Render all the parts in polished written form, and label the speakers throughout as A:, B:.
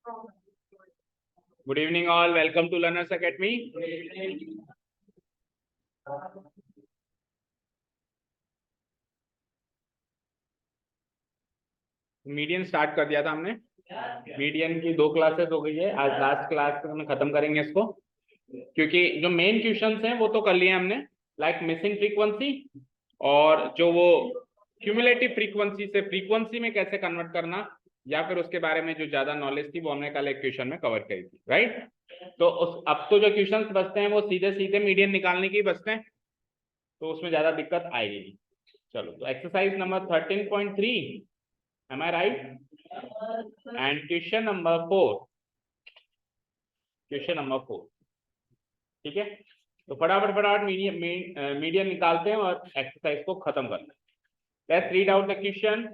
A: Good evening all. Welcome to Learners Academy. Median start कर दिया था हमने। मीडियन की 2 क्लासेस हो गई है। आज लास्ट क्लास में खत्म करेंगे इसको, क्योंकि जो मेन क्वेश्चंस हैं वो तो कर लिए हमने, लाइक मिसिंग फ्रीक्वेंसी और जो वो क्यूमुलेटिव फ्रीक्वेंसी से फ्रीक्वेंसी में कैसे कन्वर्ट करना, या फिर उसके बारे में जो ज्यादा नॉलेज थी वो हमने कल एक क्वेश्चन में कवर करी थी, राइट। तो अब तो जो क्वेश्चंस बचते हैं वो सीधे सीधे मीडियन निकालने के ही बचते हैं, तो उसमें ज्यादा दिक्कत आएगी नहीं। चलो, तो exercise number 13.3, am I right? And question number 4, ठीक है। तो फटाफट मीडियन निकालते हैं और एक्सरसाइज को खत्म करते हैं। Let's read out the question.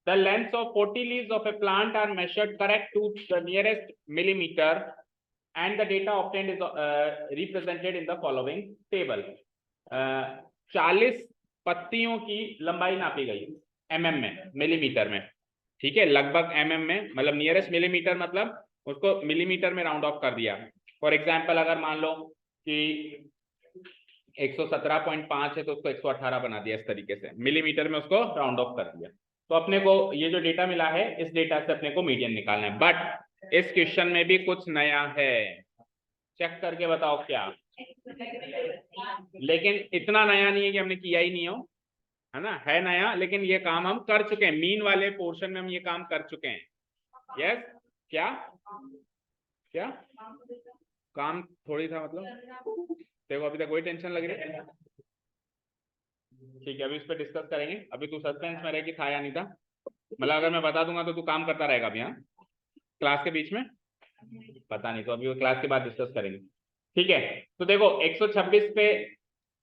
A: The lengths of 40 leaves of a plant are measured correct to the nearest millimeter, and the data obtained is represented in the following table. 40 पत्तियों की लंबाई नापी गई mm में, मिलीमीटर में, ठीक है, लगभग mm में, मतलब नियरेस्ट मिलीमीटर, मतलब उसको मिलीमीटर में राउंड ऑफ कर दिया। फॉर एग्जाम्पल, अगर मान लो कि 117.5 है तो उसको 118 बना दिया, इस तरीके से मिलीमीटर में उसको राउंड ऑफ कर दिया। तो अपने को ये जो डेटा मिला है, इस डेटा से अपने को मीडियन निकालना है। बट इस क्वेश्चन में भी कुछ नया है, चेक करके बताओ क्या। लेकिन इतना नया नहीं है कि हमने किया ही नहीं हो, है ना, है नया, लेकिन ये काम हम कर चुके हैं। मीन वाले पोर्शन में हम ये काम कर चुके हैं। यस, क्या क्या काम थोड़ी था, मतलब देखो अभी तक कोई टेंशन लग रही है, ठीक है, अभी इस पर डिस्कस करेंगे। अभी तू सस्पेंस में रह कि था या नहीं था, मतलब अगर मैं बता दूंगा तो तू काम करता रहेगा अभी, हाँ, क्लास के बीच में पता नहीं, तो अभी वो क्लास के बाद डिस्कस करेंगे, ठीक है। तो देखो 126 पे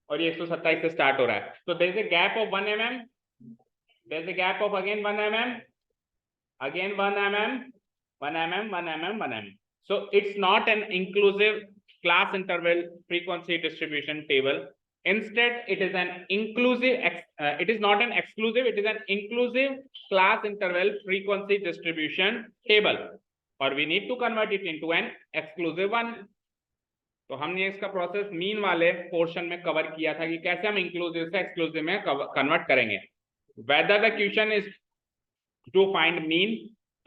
A: और ये 127 से स्टार्ट हो रहा है, तो there is a gap of 1 mm, there is a gap of again 1 mm, again 1 mm, 1 mm, 1 mm, 1 mm. So it's not an inclusive class interval frequency distribution table. Instead, it is an inclusive, it is not an exclusive, it is an inclusive class interval frequency distribution table. Or we need to convert it into an exclusive one. तो हमने इसका process mean वाले portion में cover किया था कि कैसे हम इंक्लूसिव से एक्सक्लूसिव में कन्वर्ट करेंगे। Whether the question is to find mean,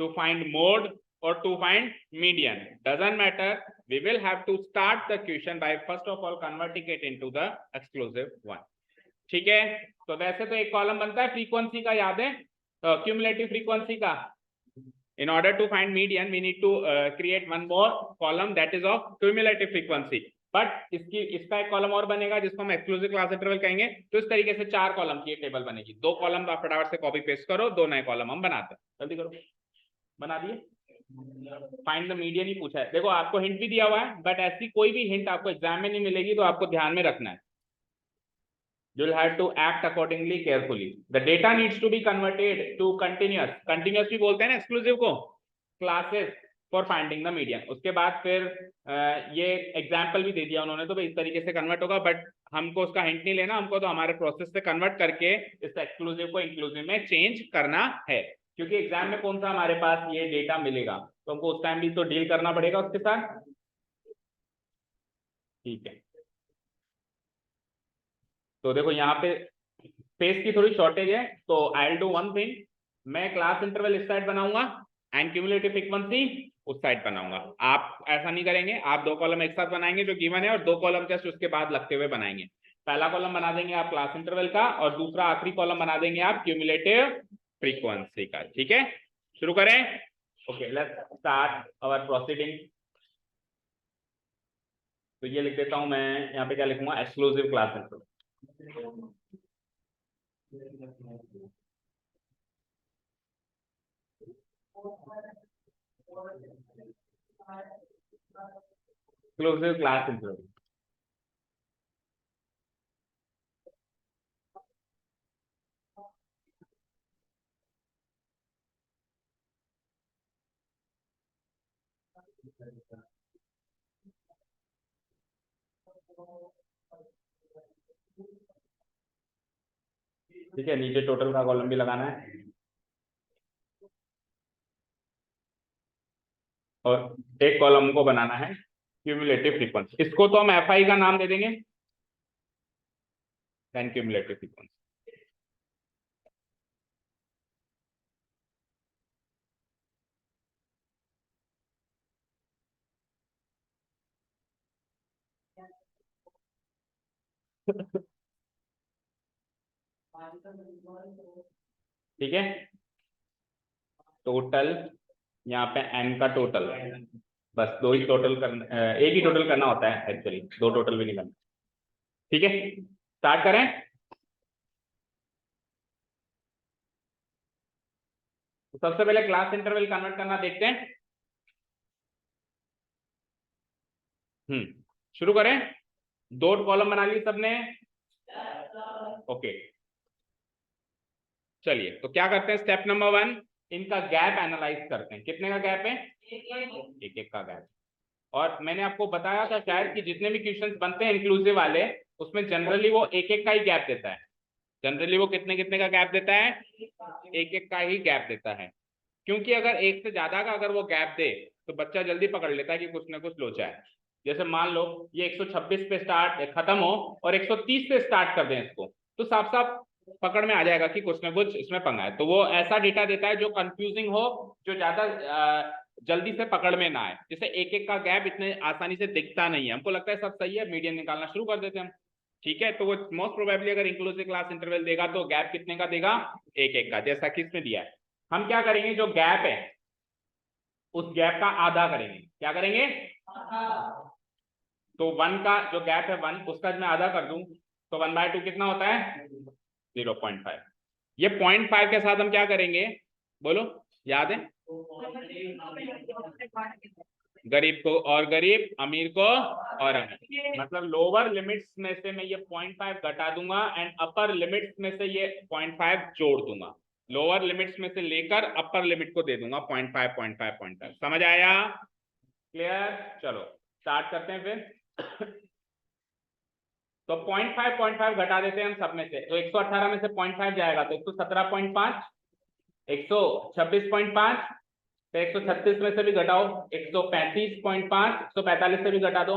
A: to find mode, or to find median, doesn't matter. We will have to start the question by first of all converting it into the exclusive one, ठीक है। तो वैसे तो एक column बनता है frequency का, याद है, तो क्यूमुलेटिव फ्रीक्वेंसी का। In order to find median, we need to create one more column that is of cumulative frequency. But इसका एक कॉलम और बनेगा जिसको हम एक्सक्लूसिव क्लास इंटरवल कहेंगे। तो इस तरीके से 4 कॉलम की टेबल बनेगी। 2 कॉलम तो आप फटाफट से कॉपी पेस्ट करो, 2 नए कॉलम हम बनाते हैं, जल्दी करो, बना दिए। फाइंड द मीडियन ही पूछा है, देखो आपको हिंट भी दिया हुआ है, बट ऐसी कोई भी हिंट आपको एग्जाम में नहीं मिलेगी, तो आपको ध्यान में रखना है। You will have to act accordingly carefully. The data needs to be converted to continuous भी बोलते हैं ना एक्सक्लूसिव को, classes for finding the median। उसके बाद फिर ये एग्जाम्पल भी दे दिया उन्होंने, तो भाई इस तरीके से कन्वर्ट होगा, बट हमको उसका हिंट नहीं लेना, हमको तो हमारे प्रोसेस से कन्वर्ट करके इस एक्सक्लूसिव को इंक्लूसिव में चेंज करना है, क्योंकि एग्जाम में कौन सा हमारे पास ये डेटा मिलेगा, तो हमको उस टाइम भी तो डील करना पड़ेगा उसके साथ, ठीक है। तो देखो यहाँ पे स्पेस की थोड़ी शॉर्टेज है, तो I will do one thing, मैं क्लास इंटरवल इस साइड बनाऊंगा एंड क्यूमुलेटिव फ्रीक्वेंसी उस साइड बनाऊंगा। आप ऐसा नहीं करेंगे, आप 2 कॉलम एक साथ बनाएंगे जो गिवन है, और 2 कॉलम जस्ट उसके बाद लगते हुए बनाएंगे। पहला कॉलम बना देंगे आप क्लास इंटरवल का, और दूसरा आखिरी कॉलम बना देंगे आप क्यूमुलेटिव फ्रीक्वेंसी का, ठीक है। शुरू करें, okay, let's start our proceeding. तो ये लिख देता हूं मैं, यहाँ पे क्या लिखूंगा, exclusive class interval. Exclusive class interval, ठीक है। नीचे टोटल का कॉलम भी लगाना है, और एक कॉलम को बनाना है क्यूमुलेटिव फ्रीक्वेंसी। इसको तो हम एफ का नाम दे देंगे, देन क्यूमुलेटिव फ्रीक्वेंसी। ठीक है, टोटल यहाँ पे n का टोटल, बस दो ही टोटल करना, एक ही टोटल करना होता है एक्चुअली, दो टोटल भी नहीं करना। ठीक है, स्टार्ट करें। तो सबसे पहले क्लास इंटरवल कन्वर्ट करना देखते हैं। शुरू करें। दो कॉलम बना ली सबने, ओके। चलिए तो क्या करते हैं, स्टेप नंबर 1, इनका गैप एनालाइज करते हैं। कितने का गैप है? एक एक का गैप। और मैंने आपको बताया था शायद कि जितने भी क्वेश्चंस बनते हैं इंक्लूसिव वाले, उसमें जनरली वो एक एक का ही गैप देता है। जनरली वो कितने कितने का गैप देता है? एक एक का ही गैप देता है। क्योंकि अगर एक से ज्यादा का अगर वो गैप दे तो बच्चा जल्दी पकड़ लेता है कि कुछ ना कुछ लोचा है। जैसे मान लो ये 126 पे स्टार्ट खत्म हो और 130 पे स्टार्ट कर दें इसको, तो साफ साफ पकड़ में आ जाएगा कि कुछ ना कुछ इसमें पंगा है। तो वो ऐसा डेटा देता है जो कंफ्यूजिंग हो, जो ज्यादा जल्दी से पकड़ में ना आए। जैसे एक एक का गैप इतने आसानी से दिखता नहीं है, हमको लगता है सब सही है, मीडियन निकालना शुरू कर देते हैं हम। ठीक है, तो वो मोस्ट प्रोबेबली अगर इंक्लूसिव क्लास इंटरवल देगा तो गैप कितने का देगा? एक एक का, जैसा कि इसमें दिया है। हम क्या करेंगे, जो गैप है उस गैप का आधा करेंगे। क्या करेंगे? तो 1 का जो गैप है 1, उसका मैं आधा कर दूं तो 1/2 कितना होता है? 0.5। ये 0.5 के साथ हम क्या करेंगे, बोलो, याद है? गरीब को और गरीब, अमीर को और अमीर, मतलब लोअर लिमिट्स में से मैं ये 0.5 घटा दूंगा एंड अपर लिमिट्स में से ये 0.5 जोड़ दूंगा। लोअर लिमिट्स में से लेकर अपर लिमिट को दे दूंगा 0.5 0.5 0.5। समझ आया? क्लियर? चलो स्टार्ट करते हैं फिर। तो 0.5 घटा देते हैं हम सब में से। तो 118 में से 0.5 जाएगा तो 117.5, 126.5, तो 136 में से भी घटाओ 135.5, 145 से भी घटा दो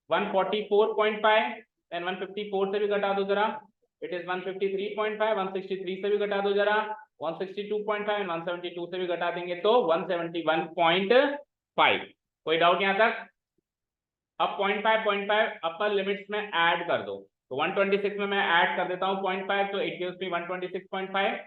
A: 144.5, देन 154 से भी घटा दो जरा, इट इज 153.5, 163 से भी घटा दो जरा, 162.5 एंड 172 से भी घटा देंगे तो 171.5। कोई डाउट यहाँ तक? अब 0.5 अपर लिमिट्स में ऐड कर दो। तो 126 में मैं ऐड कर देता हूँ 0.5, तो इट गिव्स मी 126.5।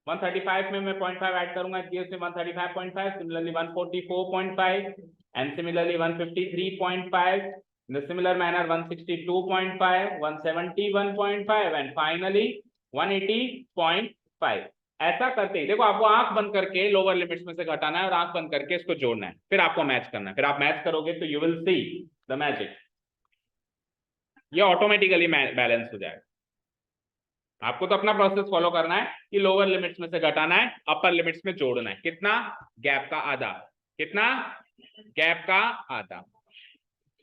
A: 135 में मैं 0.5 ऐड करूंगा, it gives me 135.5। Similarly 144.5 and similarly 153.5, in a similar manner 162.5, 171.5 and finally 180.5। ऐसा करते ही देखो, आपको आंख बंद करके लोअर लिमिट्स में से घटाना है और आंख बंद करके इसको जोड़ना है, फिर आपको मैच करना है। फिर आप मैच करोगे तो you will see the magic, ये ऑटोमेटिकली बैलेंस हो जाएगा। आपको तो अपना प्रोसेस फॉलो करना है कि लोअर लिमिट्स में से घटाना है, अपर लिमिट्स में जोड़ना है। कितना? गैप का आधा। कितना? गैप का आधा।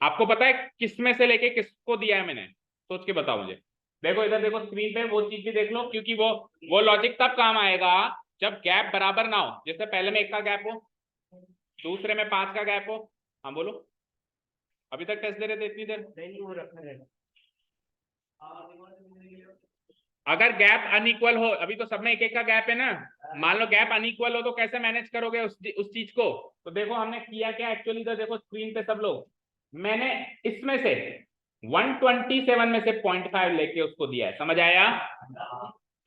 A: आपको पता है किस में से लेके किसको दिया है मैंने? सोच के बताओ मुझे। देखो इधर देखो स्क्रीन पे, वो चीज भी देख लो, क्योंकि वो लॉजिक तब काम आएगा जब गैप बराबर ना हो। जैसे पहले में 1 का गैप हो, दूसरे में 5 का गैप हो। हाँ बोलो, अभी तक टेस्ट दे रहे थे इतनी देर? अगर गैप अनइक्वल हो, अभी तो सब में एक एक का गैप है ना, मान लो गैप अनइक्वल हो तो कैसे मैनेज करोगे उस चीज को? तो देखो हमने किया क्या एक्चुअली, इधर देखो स्क्रीन पे सब लोग, मैंने इसमें से 127 में से 0.5 लेके उसको दिया है। समझ आया?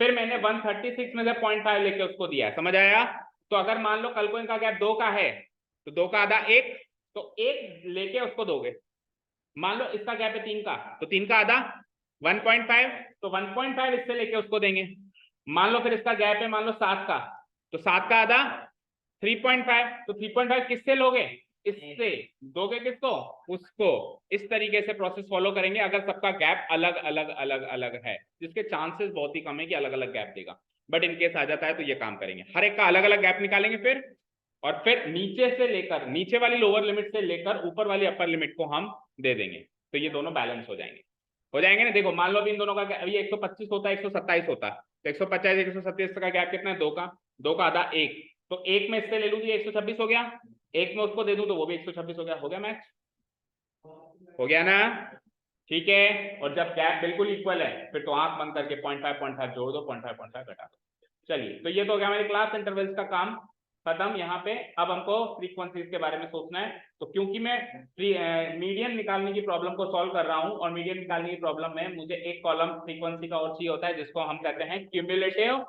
A: फिर मैंने 136 में से 0.5 लेके उसको दिया है। समझ आया? तो अगर मान लो कल को इनका गैप 2 का है तो 2 का आधा 1, तो 1 लेके उसको दोगे। मान लो इसका गैप है 3 का, तो 3 का आधा 1.5, तो 1.5 इससे लेके उसको देंगे। मान लो फिर इसका गैप है मान लो 7 का, तो 7 का आधा 3.5, तो 3.5 किससे लोगे? इससे दोगे। किसको? उसको। इस तरीके से प्रोसेस फॉलो करेंगे अगर सबका गैप अलग अलग अलग अलग है, जिसके चांसेस बहुत ही कम है कि अलग अलग गैप देगा, बट इनकेस आ जाता है तो ये काम करेंगे। हर एक का अलग अलग गैप निकालेंगे फिर, और फिर नीचे से लेकर, नीचे वाली लोअर लिमिट से लेकर ऊपर वाली अपर लिमिट को हम दे देंगे, तो ये दोनों बैलेंस हो जाएंगे ना। देखो मान लो अभी इन दोनों का अभी 125 होता है, 127 होता है, तो 150 127 का गैप कितना है? 2 का, 2 का आधा 1, तो 1 में इससे ले लूंगी 126 हो गया, एक में उसको दे दूं तो वो भी 126 हो गया मैच, हो गया ना, ठीक है। और जब गैप बिल्कुल इक्वल है फिर तो आंख बंद करके 0.5 जोड़ दो, 0.5 घटा दो। चलिए, तो ये तो हो गया हमारे क्लास इंटरवल्स का काम खत्म। यहाँ पे अब हमको फ्रीक्वेंसीज के बारे में सोचना है। तो क्योंकि मैं मीडियन निकालने की प्रॉब्लम को सॉल्व कर रहा हूँ और मीडियन निकालने की प्रॉब्लम में मुझे एक कॉलम फ्रीक्वेंसी का और चाहिए होता है जिसको हम कहते हैं क्यूमुलेटिव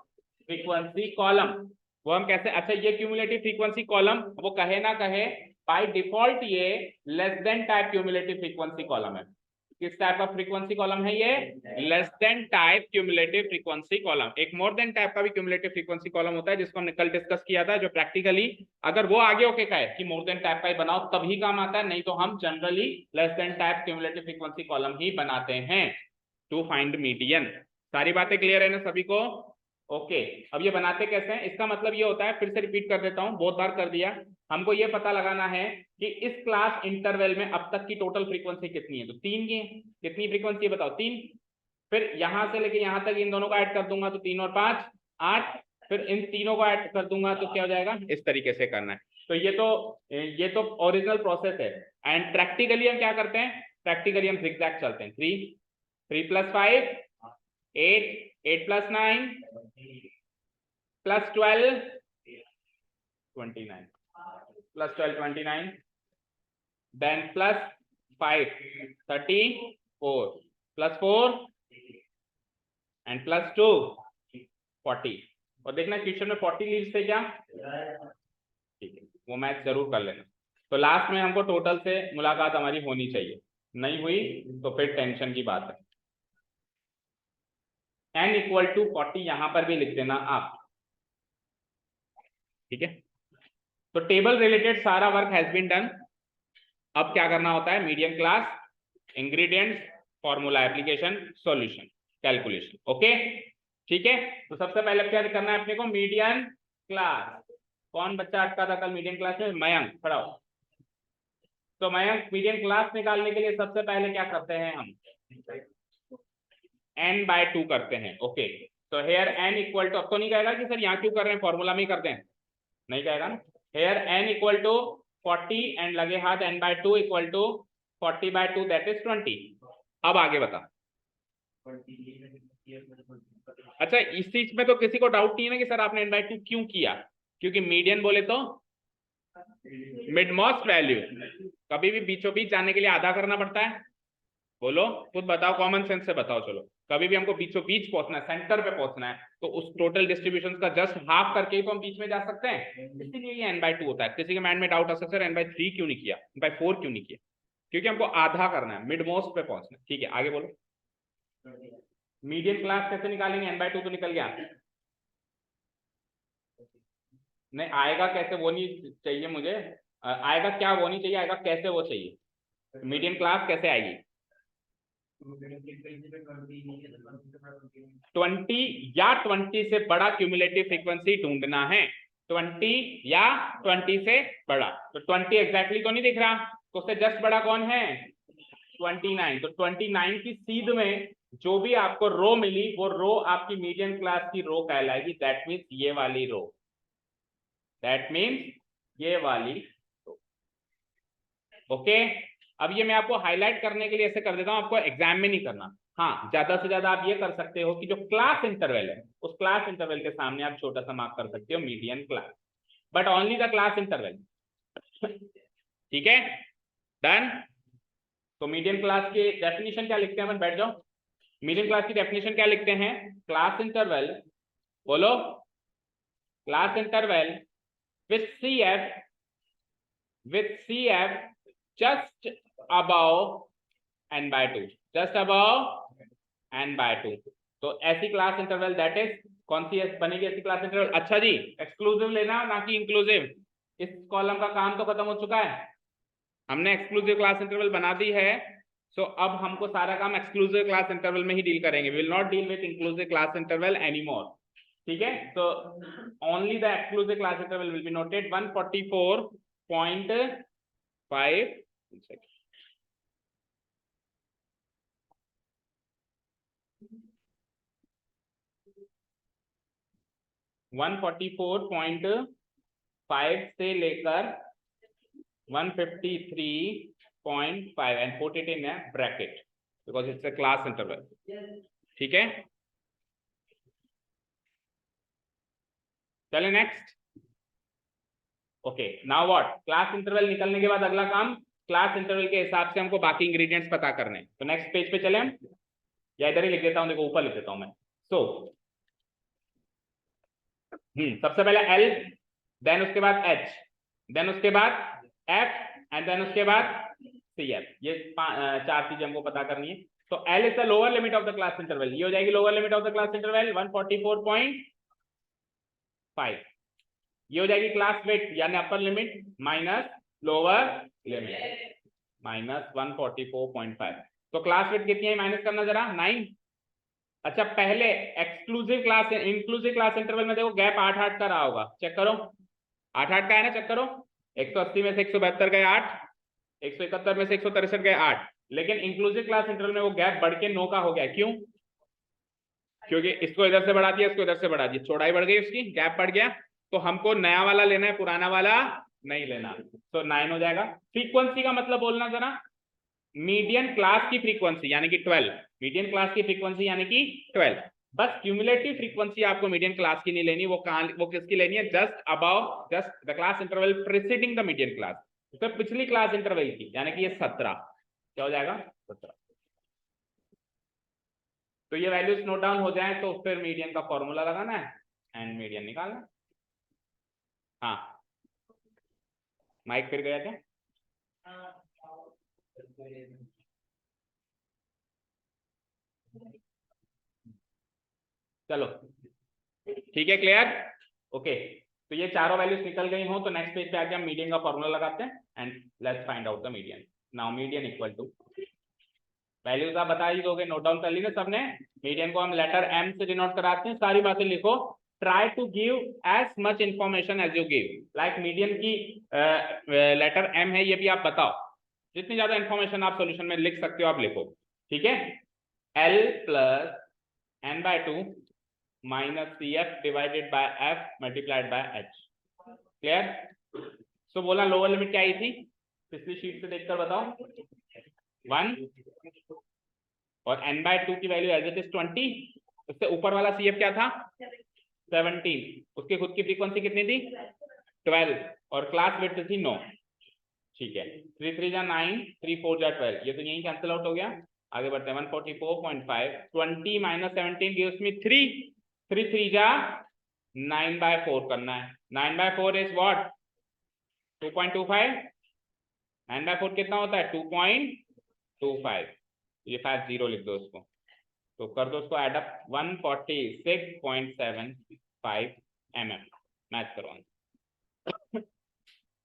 A: फ्रीक्वेंसी कॉलम। वो हम कैसे, अच्छा ये क्यूमुलेटिव फ्रीक्वेंसी कॉलम वो कहे ना कहे बाय डिफॉल्ट ये less than type cumulative frequency column है। किस टाइप का फ्रीक्वेंसी कॉलम है ये? Less than type cumulative frequency column. एक मोर देन टाइप का भी क्यूमुलेटिव फ्रीक्वेंसी कॉलम होता है जिसको हमने कल डिस्कस किया था, जो प्रैक्टिकली अगर वो आगे होके कहे कि मोर देन टाइप का ही बनाओ तभी काम आता है, नहीं तो हम generally less than type cumulative frequency column ही बनाते हैं टू फाइंड मीडियन। सारी बातें क्लियर है ना सभी को? ओके, अब ये बनाते कैसे हैं? इसका मतलब ये होता है, फिर से रिपीट कर देता हूं, बहुत बार कर दिया। हमको ये पता लगाना है कि इस क्लास इंटरवल में अब तक की टोटल फ्रीक्वेंसी कितनी है, तो 3 की है। कितनी फ्रीक्वेंसी है बताओ? 3। फिर यहां से लेके यहां तक इन दोनों को ऐड कर दूंगा तो 3 और 5 8। फिर इन तीनों को ऐड कर दूंगा तो क्या हो जाएगा? इस तरीके से करना है। तो ये तो ओरिजिनल प्रोसेस है। एंड प्रैक्टिकली हम क्या करते हैं? प्रैक्टिकली हम जिगजैग चलते हैं। 3 + 5 8 8 + 9 + 12 29 + 12 29 then +5 34 +4 and +2 40। और देखना क्वेश्चन में 40 लीव्स थे क्या? ठीक है, वो मैथ जरूर कर लेना। तो लास्ट में हमको टोटल से मुलाकात हमारी होनी चाहिए, नहीं हुई तो फिर टेंशन की बात है। n = 40 यहां पर भी लिख देना आप, ठीक है। तो टेबल रिलेटेड सारा वर्क हैज बीन डन। अब क्या करना होता है? Median class, ingredients, formula application, solution, calculation. Okay, ठीक है। तो सबसे पहले क्या करना है अपने को? Median class. कौन बच्चा अटका था कल मीडियन क्लास में? मयंक, खड़ा हो। तो मयंक, मीडियन क्लास निकालने के लिए सबसे पहले क्या करते हैं हम? n/2 करते हैं। ओके, तो हेयर n = अब तो नहीं कहेगा कि सर यहाँ क्यों कर रहे हैं, फॉर्मूला में ही करते हैं, नहीं कहेगा ना। हेयर n = 40 एंड लगे हाथ n/2 = 40/2 दैट इज 20। अब आगे बता। अच्छा, इस चीज में तो किसी को डाउट नहीं है ना कि सर आपने n/2 क्यों किया? क्योंकि मीडियन बोले तो मिड मोस्ट वैल्यू, कभी भी बीचों बीच जाने के लिए आधा करना पड़ता है। बोलो, खुद बताओ, कॉमन सेंस से बताओ। चलो, कभी भी हमको बीचों बीच पहुंचना है, सेंटर पे पहुंचना है, तो उस टोटल डिस्ट्रीब्यूशन का जस्ट हाफ करके ही तो हम बीच में जा सकते हैं। इसीलिए ये n/2 होता है। किसी के माइंड में डाउट आ सकता है n/3 क्यों नहीं किया, n/4 क्यों नहीं किया? क्योंकि हमको आधा करना है, मिड मोस्ट पे पहुंचना है। ठीक है, आगे बोलो। मीडियन क्लास कैसे निकालेंगे? n/2 तो निकल गया, नहीं आएगा कैसे वो नहीं चाहिए मुझे, आएगा क्या वो नहीं चाहिए, आएगा कैसे वो चाहिए। मीडियन क्लास कैसे आएगी? 20 या 20 से बड़ा क्यूमुलेटिव फ्रीक्वेंसी ढूंढना है। 20 या 20 से बड़ा, तो 20 एग्जैक्टली तो नहीं दिख रहा, तो उससे जस्ट बड़ा कौन है? 29। तो 29 की सीध में जो भी आपको रो मिली वो रो आपकी मीडियन क्लास की रो कहलाएगी। दैट मीन्स ये वाली रो, दैट मीन्स ये वाली रो। ओके, अब ये मैं आपको हाईलाइट करने के लिए ऐसे कर देता हूं, आपको एग्जाम में नहीं करना। हाँ, ज्यादा से ज्यादा आप ये कर सकते हो कि जो क्लास इंटरवल है उस क्लास इंटरवल के सामने आप छोटा सा मार्क कर सकते हो median class, but only the class interval. ठीक है, डन। तो मीडियन क्लास की डेफिनेशन क्या लिखते हैं अपन? बैठ जाओ। मीडियन क्लास की डेफिनेशन क्या लिखते हैं? क्लास इंटरवल, बोलो, class interval with CF just above n/2, just above n/2। तो ऐसी क्लास इंटरवल दैट इज कौन सी बनेगी ऐसी क्लास इंटरवल? अच्छा जी, एक्सक्लूसिव लेना ना कि इंक्लूसिव। इस कॉलम का काम तो खत्म हो चुका है, हमने एक्सक्लूसिव क्लास इंटरवल बना दी है। सो अब हमको सारा काम एक्सक्लूसिव क्लास इंटरवल में ही डील करेंगे। Will not deal with inclusive class interval anymore. ठीक है, तो only the exclusive class interval will be noted 144.5 144.5 से लेकर 153.5 and put it in a bracket because it's a class interval. ठीक है, चले next. Okay, now what, class interval निकलने के बाद अगला काम क्लास इंटरवल के हिसाब से हमको बाकी इंग्रेडिएंट्स पता करने. तो नेक्स्ट पेज पे चले हम, या इधर ही लिख देता हूं, देखो ऊपर लिख देता हूं मैं. सो सबसे पहले L, देन उसके बाद H, देन उसके बाद F एंड देन उसके बाद CF. ये चार चीजें हमको पता करनी है. तो L is the lower limit of the class interval. ये हो जाएगी lower limit of the class interval 144.5. ये हो जाएगी क्लास वेट यानी upper limit minus lower limit minus 144.5. तो क्लास वेट कितनी है माइनस करना जरा, 9. अच्छा, पहले exclusive class inclusive class interval में देखो गैप 8-8 का रहा होगा. चेक करो, 8-8 का है ना, चेक करो. 180 में से 172 गए 8, 171 में से 163 गए 8. लेकिन इंक्लूसिव क्लास इंटरवल में वो गैप बढ़ के 9 का हो गया. क्यों? क्योंकि इसको इधर से बढ़ा दिया, इसको इधर से बढ़ा दिया, चौड़ाई बढ़ गई उसकी, गैप बढ़ गया. तो हमको नया वाला लेना है, पुराना वाला नहीं लेना. तो 9 हो जाएगा. फ्रीक्वेंसी का मतलब बोलना जरा, मीडियन क्लास की फ्रीक्वेंसी यानी कि 12. मीडियन क्लास की फ्रीक्वेंसी यानी कि 12. बस क्यूमुलेटिव फ्रीक्वेंसी आपको मीडियन क्लास की नहीं लेनी. वो किसकी लेनी है? Just above, just the class interval preceding the median class. तो पिछली क्लास इंटरवल की, यानी कि ये 17. क्या हो जाएगा? 17. तो ये वैल्यूज नोट डाउन हो जाए तो फिर मीडियन का फॉर्मूला लगाना है एंड मीडियन निकालना. हाँ, माइक फिर गया क्या? चलो ठीक है, क्लियर. ओके, तो ये चारों वैल्यूज निकल गई हो तो नेक्स्ट पेज पे आके हम मीडियन का फॉर्मूला लगाते हैं and let's find out the median. Now median equal to, values आप बता ही दोगे, नोट डाउन कर ली ना सबने. मीडियन को हम लेटर M से डिनोट कराते हैं. सारी बातें लिखो. Try to give as much information as you give. Like median की लेटर M है, ये भी आप बताओ. जितनी ज्यादा इंफॉर्मेशन आप सॉल्यूशन में लिख सकते हो आप लिखो. ठीक है. L plus n/2 minus CF divided by F multiplied by H. Clear? So बोला लोअर लिमिट क्या आई थी पिछली शीट से देखकर बताओ. 1 और n/2 की वैल्यू एज इट इज 20. उससे ऊपर वाला CF क्या था? 17. उसकी खुद की फ्रीक्वेंसी कितनी थी? 12. और क्लास विड्थ थी 9. ठीक है, 3 3 जा 9, 3 4 जा 12. ये तो यही कैंसिल आउट हो गया. आगे बढ़ते हैं. 144.5 20 माइनस 17 गिव्स मी 3. 3 3 जा 9/4 करना है. 9/4 इज व्हाट? 2.25. 9/4 कितना होता है? 2.25. ये 50 लिख दो उसको, तो कर दो उसको एडअप. 146.75 mm. मैच करवाना.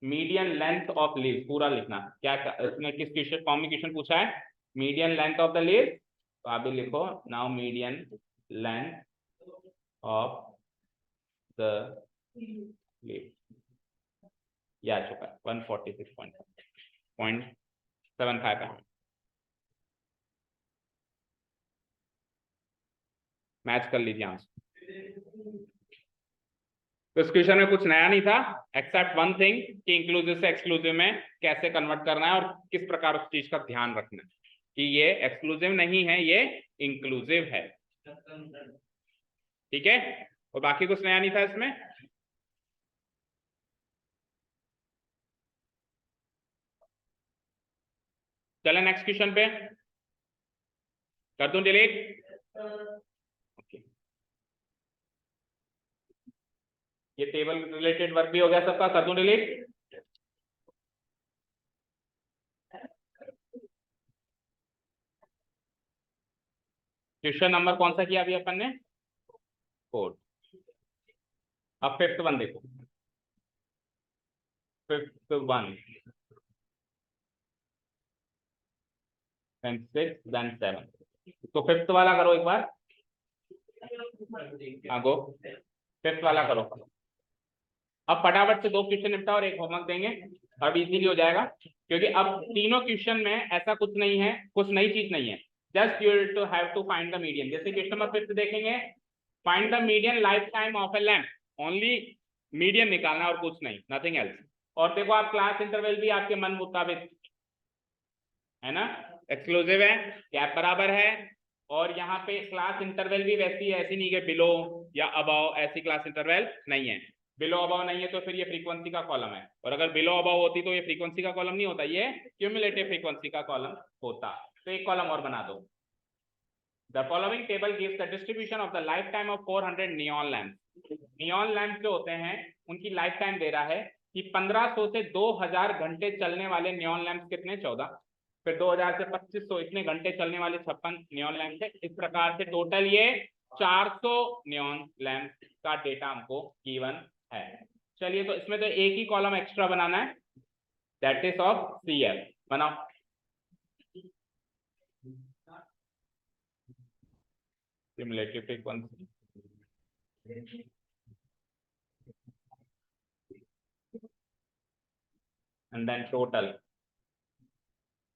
A: मीडियन लेंथ ऑफ लीव पूरा लिखना. क्या इसने किस क्वेश्चन फॉर्म में क्वेश्चन पूछा है? Median length of the leave. तो आप भी लिखो now median length of the leave. ये आ चुका है 146.75. मैच कर लीजिए आंसर. तो इस क्वेश्चन में कुछ नया नहीं था एक्सेप्ट वन थिंग कि इंक्लूसिव से एक्सक्लूसिव में कैसे कन्वर्ट करना है और किस प्रकार उस चीज का ध्यान रखना है कि ये एक्सक्लूसिव नहीं है, ये इंक्लूसिव है. ठीक है, और बाकी कुछ नया नहीं था इसमें. चले नेक्स्ट क्वेश्चन पे. कर दूं डिलीट? ये टेबल रिलेटेड वर्क भी हो गया सबका. कर दूं डिलीट? क्वेश्चन नंबर कौन सा किया अभी अपन ने? 4. अब 5th वन देखो. 5th one then 6 then 7. तो 5th वाला करो एक बार. हाँ गो. 5th वाला करो. अब फटाफट से 2 क्वेश्चन निपटा और एक होमवर्क देंगे. अब इजीली हो जाएगा क्योंकि अब तीनों क्वेश्चन में ऐसा कुछ नहीं है, कुछ नई चीज नहीं है. Just you to have to find the median. जैसे क्वेश्चन नंबर 5 देखेंगे, find the median life time of a lamp. Only median निकालना और कुछ नहीं, नथिंग एल्स. और देखो आप क्लास इंटरवल भी आपके मन मुताबिक है ना, एक्सक्लूसिव है, गैप बराबर है, और यहाँ पे क्लास इंटरवल भी वैसी है, ऐसी नहीं कि बिलो या अबव, ऐसी क्लास इंटरवल नहीं है। बिलो अबव नहीं है तो फिर ये फ्रीक्वेंसी का कॉलम है, और अगर बिलो अबव होती तो ये फ्रीक्वेंसी का कॉलम नहीं होता, ये क्यूमुलेटिव फ्रीक्वेंसी का कॉलम होता। तो एक कॉलम और बना दो। The following table gives the distribution of the lifetime of 400 neon lamps. Neon lamps जो होते हैं उनकी लाइफ टाइम दे रहा है कि 1500 से 2000 घंटे चलने वाले नियॉन लैंप्स कितने, 14, फिर 2000 से 2500 इतने घंटे चलने वाले 56 नियॉन लैंप्स है। इस प्रकार से टोटल ये 400 नियॉन लैंप्स का डेटा हमको गिवन है। चलिए, तो इसमें तो एक ही कॉलम एक्स्ट्रा बनाना है, दैट इज ऑफ CF। बनाओ। cumulative frequency and then total,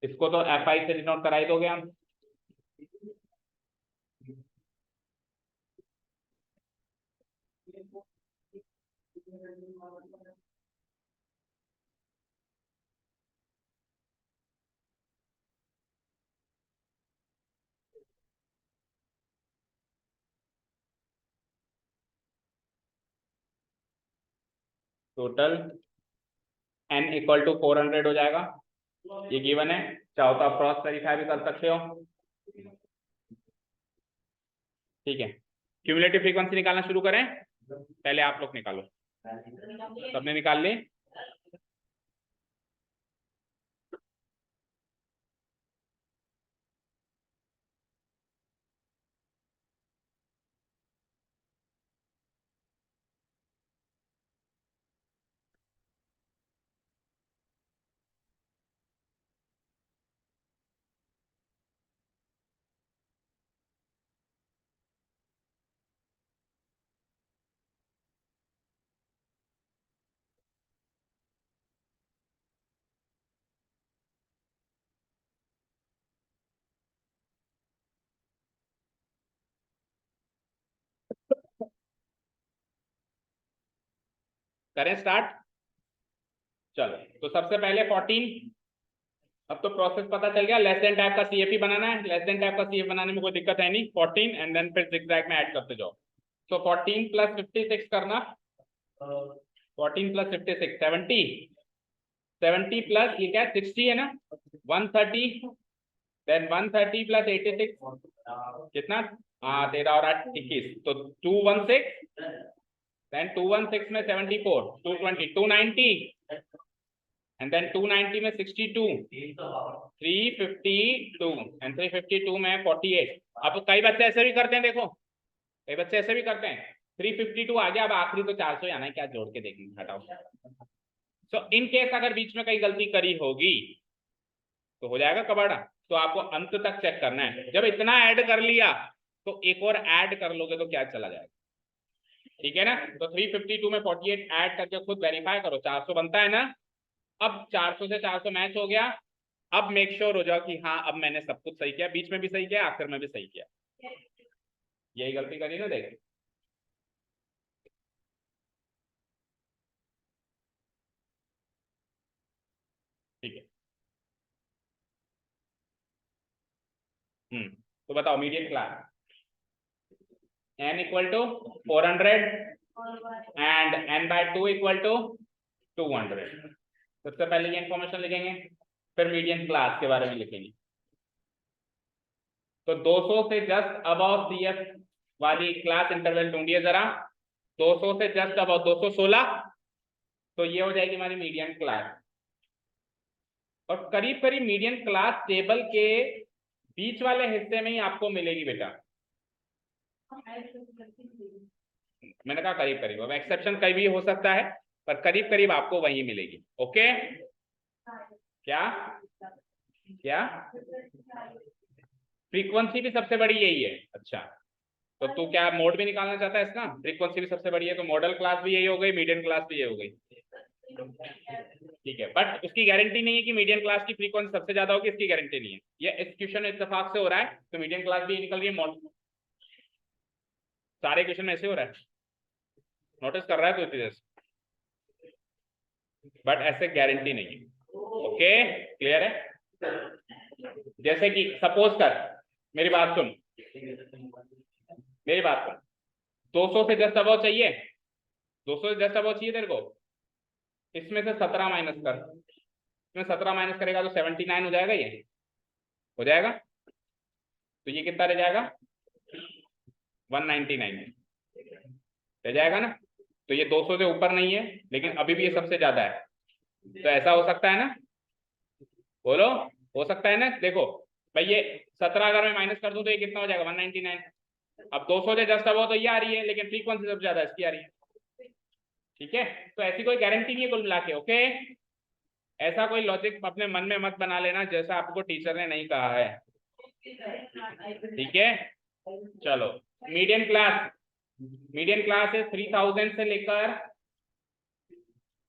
A: इसको तो FI से डिनोट करा ही दोगे हम। टोटल n इक्वल टू 400 हो जाएगा, ये गिवन है। चाहो तो आप क्रॉस वेरीफाई भी कर सकते हो। ठीक है, क्यूमुलेटिव फ्रीक्वेंसी निकालना शुरू करें। पहले आप लोग निकालो, सबने निकाल ली। करें स्टार्ट। चलो, तो सबसे पहले 14, अब तो प्रोसेस पता चल गया। लेस देन टाइप का CFE बनाना है, लेस देन टाइप का CFE बनाने में कोई दिक्कत है नहीं। 14 एंड देन फिर जिगजैग में ऐड करते जाओ। तो 14 प्लस 56 करना, 14 प्लस 56 70, 70 प्लस ये क्या है 60 है ना, 130, देन 130 प्लस 86 कितना, हाँ 13 और 8 21, तो 216, देन 216 में 74, 220, 290, एंड देन 290 में 62, 352, एंड 352 में 48। अब कई बच्चे ऐसे भी करते हैं, देखो कई बच्चे ऐसे भी करते हैं, 352 आ गया, अब आखिरी तो 400 आना है, क्या जोड़ के देखेंगे, हटाओ। सो इन केस अगर बीच में कई गलती करी होगी तो हो जाएगा कबाड़ा। तो आपको अंत तक चेक करना है। जब इतना ऐड कर लिया तो एक और ऐड कर लोगे तो क्या चला जाएगा, ठीक है ना। तो 352 में 48 ऐड करके खुद वेरीफाई करो, 400 बनता है ना। अब 400 से 400 मैच हो गया। अब मेक श्योर हो जाओ कि हाँ अब मैंने सब कुछ सही किया, बीच में भी सही किया, आखिर में भी सही किया। यही गलती करी ना, देख। ठीक है, तो बताओ median class n equal to 400 and n/2 equal to 200। सबसे पहले ये इंफॉर्मेशन लिखेंगे, फिर मीडियन क्लास के बारे में लिखेंगे। तो 200 से जस्ट अबव CF वाली क्लास इंटरवल ढूंढिए जरा। 200 से जस्ट अबव 216, तो ये हो जाएगी हमारी मीडियन क्लास। और करीब करीब मीडियन क्लास टेबल के बीच वाले हिस्से में ही आपको मिलेगी बेटा। मैंने कहा करीब करीब, अब एक्सेप्शन कहीं भी हो सकता है, पर करीब करीब आपको वही मिलेगी। ओके, क्या क्या फ्रीक्वेंसी भी सबसे बड़ी यही है। अच्छा, तो तू क्या मोड भी निकालना चाहता है इसका, फ्रीक्वेंसी भी सबसे बड़ी है तो मॉडल क्लास भी यही हो गई, मीडियन क्लास भी यही हो गई। ठीक है, बट उसकी गारंटी नहीं है कि मीडियन क्लास की फ्रीक्वेंसी सबसे ज्यादा होगी, इसकी गारंटी नहीं है। ये एक्सक्यूशन इत्तेफाक से हो रहा है, तो मीडियन क्लास भी निकल रही है, मॉडल सारे क्वेश्चन में ऐसे हो रहा है। नोटिस कर रहा है कोई चीज? बट ऐसे गारंटी नहीं है। ओके, क्लियर है? जैसे कि सपोज कर, मेरी बात सुन, मेरी बात सुन, 200 से जस्ट अबाउ चाहिए, 200 से जस्ट अबाउ चाहिए तेरे को, इसमें से 17 माइनस कर, इसमें 17 माइनस करेगा तो 79 हो जाएगा, ये हो जाएगा, तो ये कितना रह जाएगा 199 रह जाएगा ना। तो ये 200 से ऊपर नहीं है, लेकिन अभी भी ये सबसे ज्यादा है, तो ऐसा हो सकता है ना, बोलो, हो सकता है ना। देखो भाई, ये 17 अगर मैं माइनस कर दूं तो ये कितना हो जाएगा 199। अब 200 से जस्ट अब तो ये आ रही है, लेकिन फ्रीक्वेंसी सबसे ज्यादा इसकी आ रही है, ठीक है। तो ऐसी कोई गारंटी नहीं है कुल मिला के, ओके। ऐसा कोई लॉजिक अपने मन में मत बना लेना जैसा आपको टीचर ने नहीं कहा है, ठीक है। चलो, मीडियन क्लास, मीडियन क्लास है 3000 से लेकर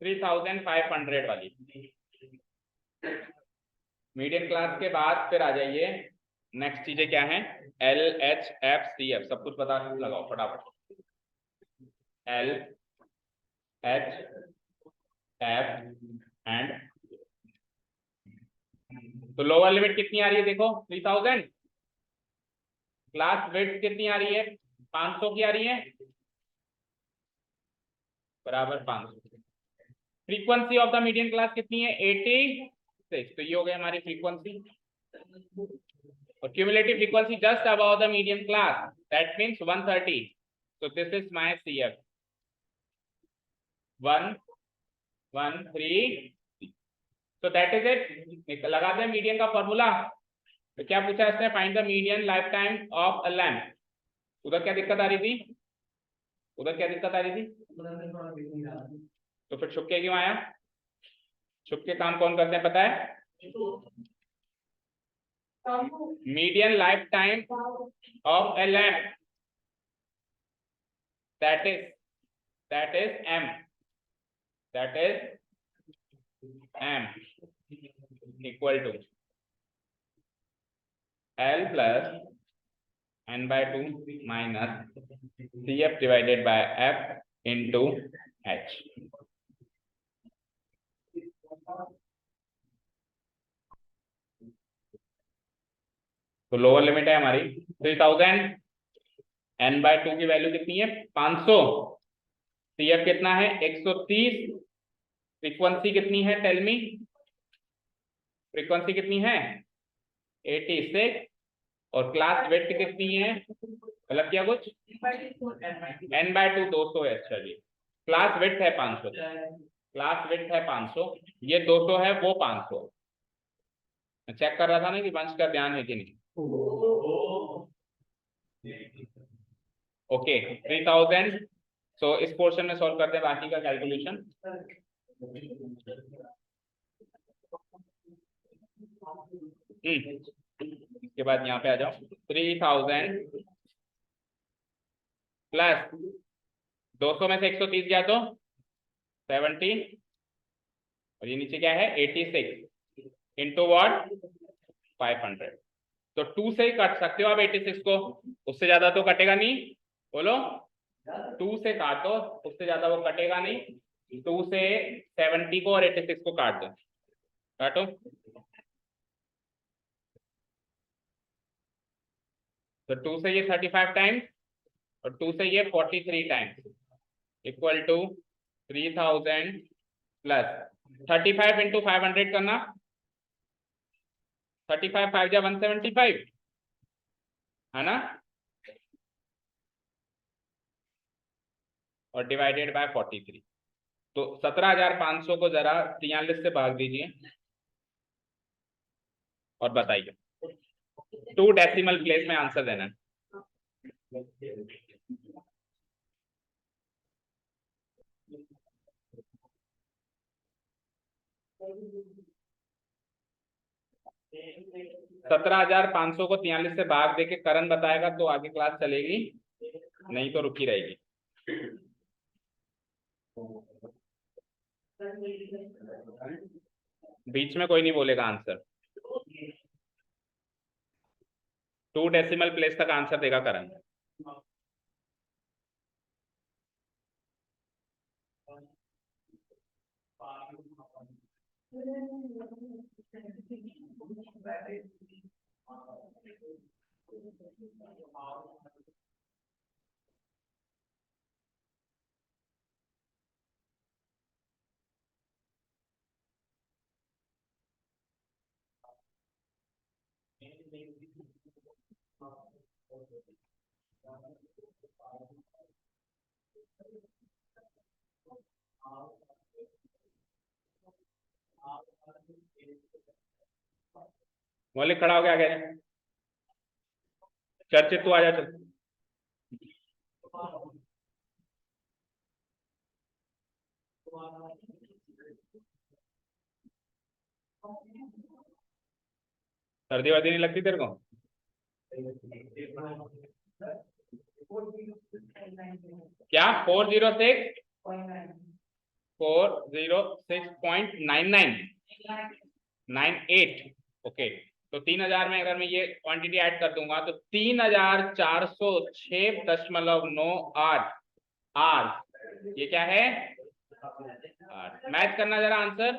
A: 3500 वाली। मीडियन क्लास के बाद फिर आ जाइए, नेक्स्ट चीजें क्या है, L H F C F, सब कुछ पता लगाओ फटाफट। एल एच एफ एंड, तो लोअर लिमिट कितनी आ रही है देखो 3000, क्लास विड्थ कितनी आ रही है 500 की आ रही है, बराबर 500। Frequency of the median class कितनी है 86, तो ये हो गई हमारी फ्रीक्वेंसी, और cumulative frequency just about the median class, that means 130, so this is my CF 113, so that is it। लगा दें मीडियन का फॉर्मूला। तो क्या पूछा इसने, find the median life time of a lamp. उधर क्या दिक्कत आ रही थी, उधर क्या दिक्कत आ रही थी, तो फिर छुप के क्यों आया, छुप के काम कौन करते हैं पता है, median life time of a lamp, that is m, that is m equal to L plus n by 2 minus CF divided by F into H। तो लोअर लिमिट है हमारी 3000, n by 2 की वैल्यू कितनी है 500, CF कितना है 130, frequency कितनी है टेल मी, फ्रीक्वेंसी कितनी है 86, और क्लास विड्थ कितनी है, मतलब क्या कुछ n by 2 200 है, अच्छा जी, क्लास विड्थ है 500, क्लास विड्थ है 500, ये 200 है वो 500। मैं चेक कर रहा था ना कि वंश का ध्यान है कि नहीं। ओके 3000, सो इस पोर्शन में सॉल्व करते हैं बाकी का कैलकुलेशन। इसके बाद यहाँ पे आ जाओ, 3000 प्लस 200 में से 130 गया तो 70, और ये नीचे क्या है 86 इंटू वॉट 500, तो 2 से ही काट सकते हो आप 86 को, उससे ज्यादा तो कटेगा नहीं, बोलो 2 से काटो, उससे ज्यादा वो कटेगा नहीं, 2 से 70 को और 86 को काट दो, काटो, तो 2 से ये 35 टाइम्स और 2 से ये 43 times equal to 3000 plus 35 into 500 करना, 35 5 जा 175 है ना, और डिवाइडेड बाय 43, तो 17,500 को जरा 43 से भाग दीजिए और बताइए, 2 डेसिमल प्लेस में आंसर देना है। सत्रह हजार 500 को 43 से भाग देके करण बताएगा तो आगे क्लास चलेगी, नहीं तो रुकी रहेगी। बीच में कोई नहीं बोलेगा आंसर, 2 डेसिमल प्लेस तक आंसर देगा करण। मौलिक खड़ा हो गया, आगे चर्चित, तू आ जा चल। सर्दी वर्दी नहीं लगती तेरे को? क्या 406.99 ओके। तो 3000 में अगर मैं ये क्वांटिटी ऐड कर दूंगा तो 3406.98 आर, ये क्या है? मैच करना जरा आंसर।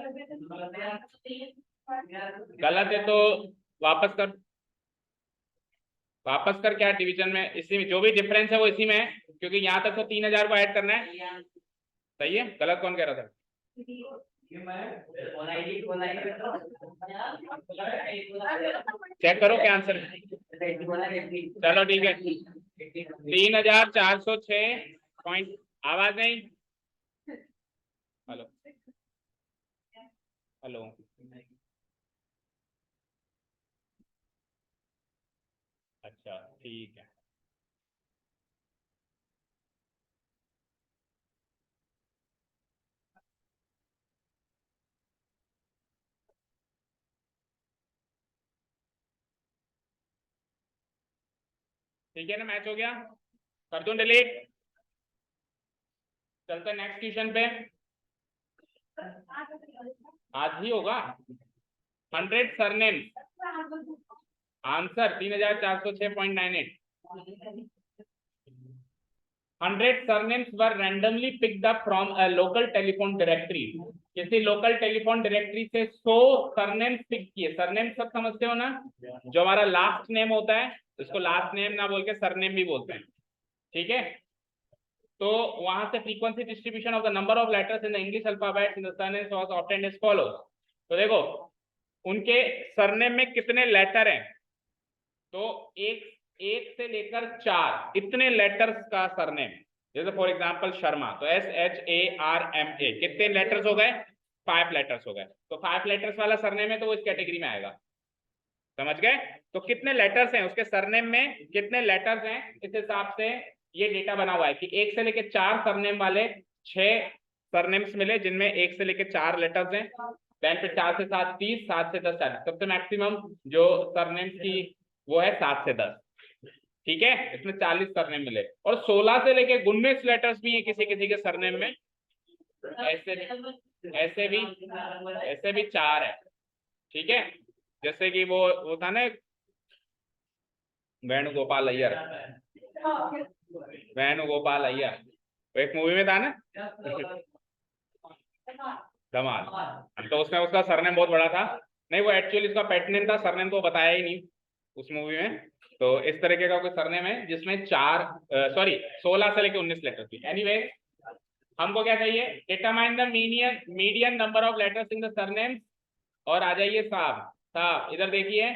A: गलत है तो वापस कर, वापस कर। क्या डिवीजन में, इसी में जो भी डिफरेंस है वो इसी में है, क्योंकि यहाँ तक तो 3000 को ऐड करना है। सही है? गलत कौन कह रहा था? चेक करो क्या आंसर है। चलो ठीक है, 3406 आवाज नहीं। हेलो हेलो, अच्छा ठीक है। ठीक है ना, मैच हो गया, कर दूं डिलीट। चलते नेक्स्ट क्वेश्चन पे। आज ही होगा। 100 surname, answer 3406.98। 100 surnames were randomly picked up from a local telephone directory। किसी लोकल टेलीफोन डायरेक्टरी से 100 सरनेम्स पिक किए। सरनेम सब समझते हो ना, जो हमारा लास्ट नेम होता है उसको लास्ट नेम ना बोल के सरनेम भी बोलते हैं, ठीक है। तो वहां से frequency distribution of the number of letters in the English alphabet in the surnames was obtained as follows. तो देखो उनके सरनेम में कितने लेटर हैं, तो एक से लेकर 4 इतने लेटर्स का सरनेम। जैसे फॉर एग्जांपल शर्मा, तो SHARMA, कितने लेटर्स हो गए? 5 लेटर्स हो गए। तो 5 लेटर्स वाला सरनेम है तो वो इस कैटेगरी में आएगा, समझ गए। तो कितने लेटर्स हैं उसके सरनेम में, कितने लेटर्स हैं, इस हिसाब से ये डेटा बना हुआ है कि 1 से लेकर 4 सरनेम वाले 6 सरनेम्स मिले जिनमें 1 से लेकर 4 लेटर्स हैं। देन फिर 4 से 7 30, 7 से 10 40, सबसे मैक्सिमम जो सरनेम्स की वो है 7 से 10, ठीक है। इसमें 40 सरनेम मिले और 16 से लेके 19 लेटर्स भी है किसी किसी के सरनेम में। ऐसे ऐसे भी 4 है, ठीक है। जैसे कि वो था ना वेणुगोपाल अय्यर, वेणुगोपाल अय्यर, वो एक मूवी में था ना धमाल, तो उसमें उसका सरनेम बहुत बड़ा था। नहीं वो एक्चुअली उसका पेट नेम था, सरनेम तो बताया ही नहीं उस मूवी में। तो इस तरीके का कोई सरनेम है जिसमें 16 से लेकर 19 लेटर थी। एनीवे हमको क्या चाहिए, determine the median number of letters in the surname. और आ जाइए साहब, साहब इधर देखिए,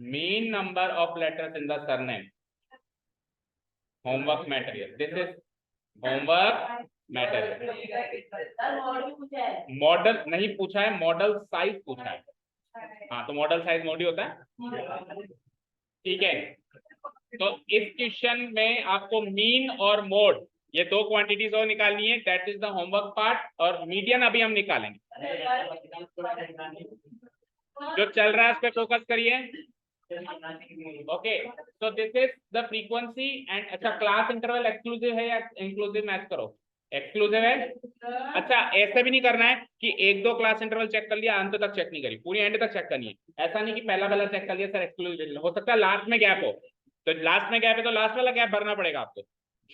A: mean number of letters in the surname. Homework material, this is homework material. Model नहीं पूछा है, मॉडल साइज पूछा है। हाँ तो मॉडल साइज मोड ही होता है, ठीक है। तो इस क्वेश्चन में आपको मीन और मोड ये 2 क्वांटिटीज और निकालनी है, that is the homework part. और मीडियन अभी हम निकालेंगे, जो चल रहा है उस पर फोकस करिए। ओके, तो this is the frequency and. अच्छा क्लास इंटरवल एक्सक्लूसिव है या इंक्लूसिव, मैच करो। एक्सक्लूसिव है। अच्छा ऐसे भी नहीं करना है कि 1-2 क्लास इंटरवल चेक कर लिया अंत तक चेक नहीं करी, पूरी एंड तक चेक करनी है। ऐसा नहीं कि पहला चेक कर लिया सर एक्सक्लूसिव, हो सकता है लास्ट में गैप हो, तो लास्ट में गैप है तो लास्ट वाला गैप भरना पड़ेगा आपको।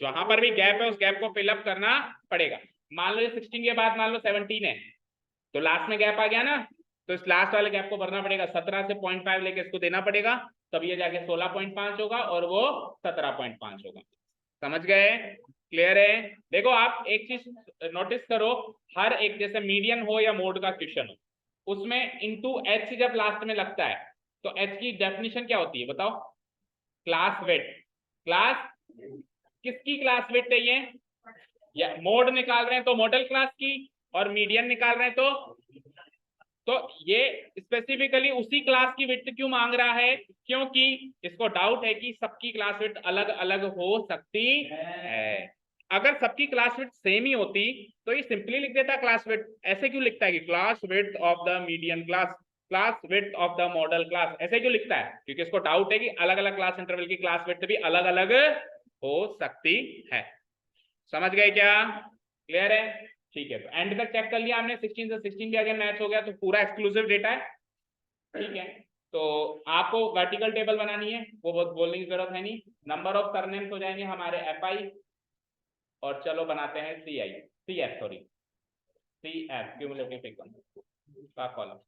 A: जहां पर भी गैप है उस गैप को फिलअप करना पड़ेगा। मान लो ये 16 के बाद मान लो 17 है, तो लास्ट में गैप आ गया ना, तो इस लास्ट वाले गैप को भरना पड़ेगा, 17 से 0.5 लेके इसको देना पड़ेगा, तब ये जाके 16.5 होगा और वो 17.5 होगा। समझ गए? क्लियर है? देखो आप एक चीज नोटिस करो, हर एक जैसे मीडियन हो या मोड का क्वेश्चन हो, उसमें इनटू एच जब लास्ट में लगता है तो एच की डेफिनेशन क्या होती है बताओ? Class width. क्लास किसकी क्लास विड्थ है ये? या मोड निकाल रहे हैं तो मॉडल क्लास की, और मीडियन निकाल रहे हैं तो ये स्पेसिफिकली उसी क्लास की विड्थ क्यों मांग रहा है? क्योंकि इसको डाउट है कि सबकी क्लास विड्थ अलग अलग हो सकती है। अगर सबकी क्लास विड्थ सेम ही होती तो ये सिंपली लिख देता क्लास विड्थ। ऐसे क्यों लिखता है कि class width of the median class, class width of the model class? ऐसे क्यों लिखता है? क्योंकि इसको डाउट है कि अलग अलग क्लास इंटरवल की क्लास विड्थ भी अलग अलग हो सकती है। समझ गए क्या? क्लियर है? ठीक है, तो एंड तक चेक कर लिया हमने, 16 से 16 भी अगर मैच हो गया तो पूरा एक्सक्लूसिव डेटा है। ठीक है, तो आपको वर्टिकल टेबल बनानी है, वो बहुत बोलने की जरूरत है नहीं। नंबर ऑफ सरनेम्स हो जाएंगे हमारे FI, और चलो बनाते हैं CF sorry CF cumulative frequency का कॉलम।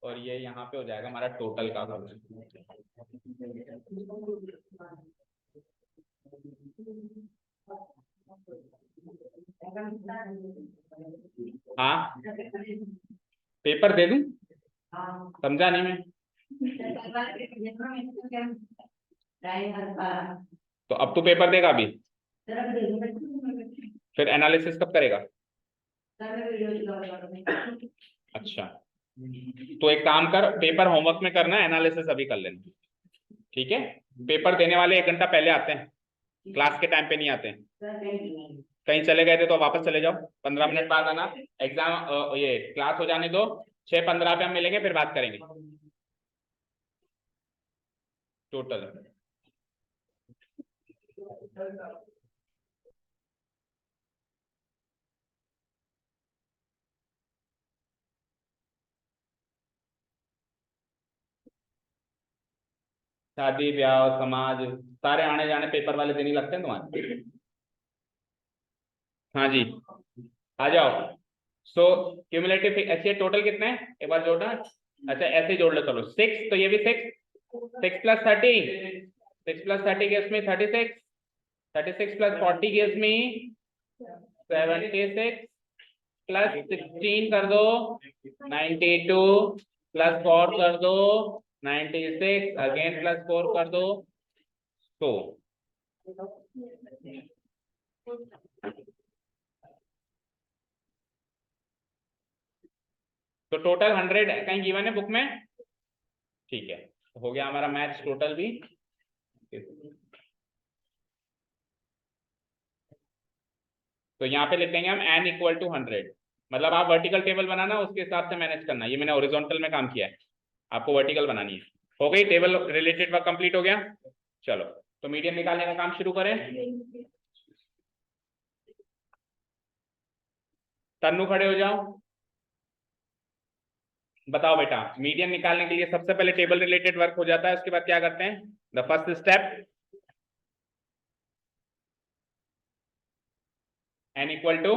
A: और ये यहाँ पे हो जाएगा हमारा टोटल का कॉलम। हाँ, पेपर दे दूं? समझा नहीं मैं। तो अब तो पेपर देगा अभी, फिर एनालिसिस कब करेगा? अच्छा, तो एक काम कर, पेपर होमवर्क में करना, एनालिसिस अभी कर लेना। ठीक है, पेपर देने वाले 1 घंटा पहले आते हैं, क्लास के टाइम पे नहीं आते हैं। कहीं चले गए थे तो वापस चले जाओ, 15 मिनट बाद आना। एग्जाम ये क्लास हो जाने दो, 6:15 पे हम मिलेंगे, फिर बात करेंगे टोटल। शादी ब्याह समाज सारे आने जाने पेपर वाले दिन ही लगते हैं तुम्हारे। हाँ जी, आ जाओ। सो क्यूमुलेटिव अच्छे टोटल कितने हैं एक बार जोड़ना। अच्छा ऐसे ही जोड़ लो, चलो 6, तो ये भी 6, 6 + 30, 6 + 30 gives me 36, 36 + 40 gives me 76, plus 16 कर दो 92, प्लस 4 कर दो 96, अगेन प्लस 4 कर दो, तो टोटल 100 कहीं गिवन है बुक में? ठीक है, तो हो गया हमारा मैच टोटल भी। तो यहाँ पे लिख देंगे हम n = 100, मतलब आप वर्टिकल टेबल बनाना उसके हिसाब से मैनेज करना। ये मैंने हॉरिजॉन्टल में काम किया है, आपको वर्टिकल बनानी है। हो गई, टेबल रिलेटेड वर्क कंप्लीट हो गया। चलो, तो मीडियन निकालने का काम शुरू करें। तन्नू खड़े हो जाओ, बताओ बेटा। मीडियन निकालने के लिए सबसे पहले टेबल रिलेटेड वर्क हो जाता है, उसके बाद क्या करते हैं? द फर्स्ट स्टेप n = 100,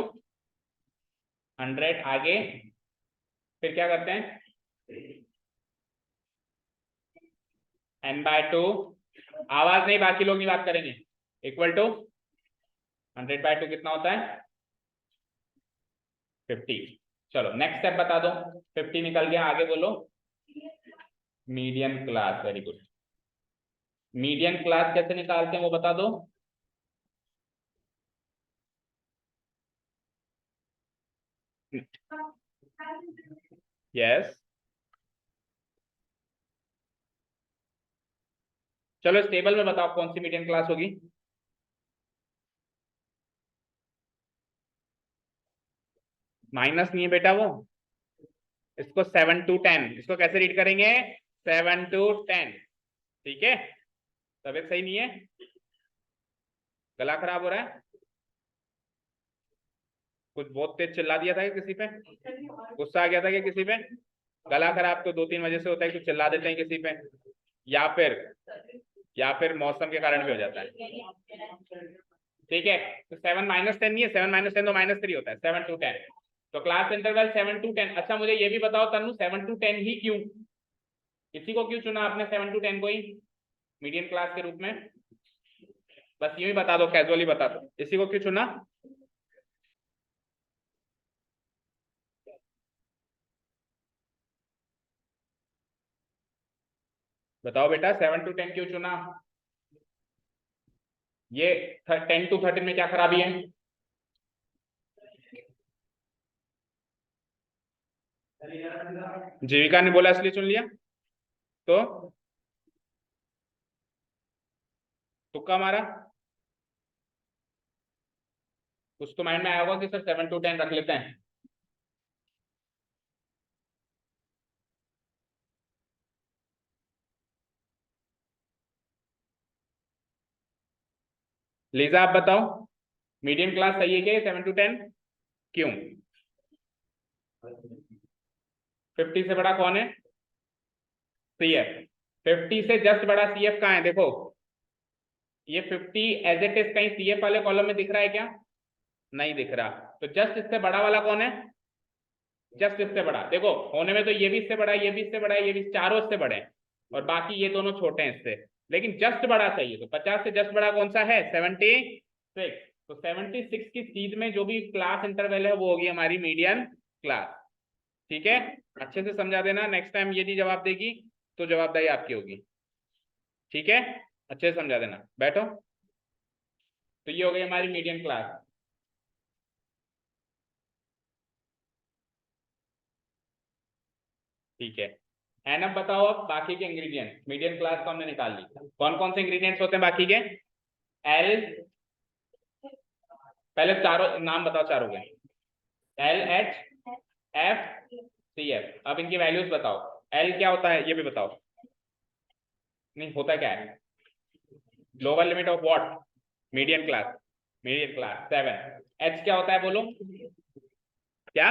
A: आगे फिर क्या करते हैं? n/2, आवाज नहीं, बाकी लोग नहीं बात करेंगे, = 100/2 कितना होता है? 50। चलो नेक्स्ट स्टेप बता दो। 50 निकल गया, आगे बोलो। Median class, very good. Median class कैसे निकालते हैं वो बता दो। यस, चलो इस टेबल में बताओ कौन सी मीडियन क्लास होगी। माइनस नहीं है बेटा वो, इसको 7 to 10, इसको कैसे रीड करेंगे? 7 to 10। ठीक है, तबीयत सही नहीं है? गला खराब हो रहा है? कुछ बहुत तेज चिल्ला दिया था कि किसी पे? गुस्सा आ गया था कि किसी पे? गला खराब तो 2-3 वजह से होता है, कुछ चिल्ला देते हैं किसी पे, या फिर या फिर मौसम के कारण भी हो जाता है। ठीक है, तो 7 - 10 नहीं है, 7 - 10 तो -3 होता है, 7 to 10। तो क्लास इंटरवल 7 to 10। अच्छा मुझे ये भी बताओ तन्नू, 7 to 10 ही क्यों, इसी को क्यों चुना आपने 7 to 10 को ही मीडियम क्लास के रूप में? बस यूं ही बता दो, कैजुअली बता दो, इसी को क्यों चुना? बताओ बेटा, 7 to 10 क्यों चुना? ये 10 to 13 में क्या खराबी है? जीविका ने बोला इसलिए चुन लिया, तो तुक्का मारा, कुछ तो माइंड में आया होगा कि सर 7 to 10 रख लेते हैं। लीजा आप बताओ, मीडियम क्लास सही है क्या 7 to 10? क्यों? 50 से बड़ा कौन है? CF। 50 से जस्ट बड़ा CF कहाँ है? देखो ये 50 एज इट इज कहीं CF वाले कॉलम में दिख रहा है क्या? नहीं दिख रहा। तो जस्ट इससे बड़ा वाला कौन है? जस्ट इससे बड़ा। देखो होने में तो ये भी इससे बड़ा है, ये भी इससे बड़ा है, ये भी, चारों इससे बड़े हैं, और बाकी ये दोनों छोटे हैं इससे, लेकिन जस्ट बड़ा चाहिए। तो 50 से जस्ट बड़ा कौन सा है? 76। तो 76 की सीध में जो भी क्लास इंटरवल है वो होगी हमारी मीडियन क्लास। ठीक है, अच्छे से समझा देना, नेक्स्ट टाइम ये नहीं जवाब देगी तो जवाबदारी आपकी होगी। ठीक है, अच्छे से समझा देना, बैठो। तो ये हो गई हमारी मीडियम क्लास। ठीक है, एंड अब बताओ, अब बाकी के इंग्रेडिएंट्स, मीडियम क्लास को हमने निकाल ली, कौन कौन से इंग्रेडिएंट्स होते हैं बाकी के? एल, पहले चारों नाम बताओ, चारों के। LHFCF। अब इनकी वैल्यूज बताओ। एल क्या होता है ये भी बताओ, नहीं होता क्या है? Lower limit of what? Medium class. Medium class 7। H क्या होता है बोलो? क्या?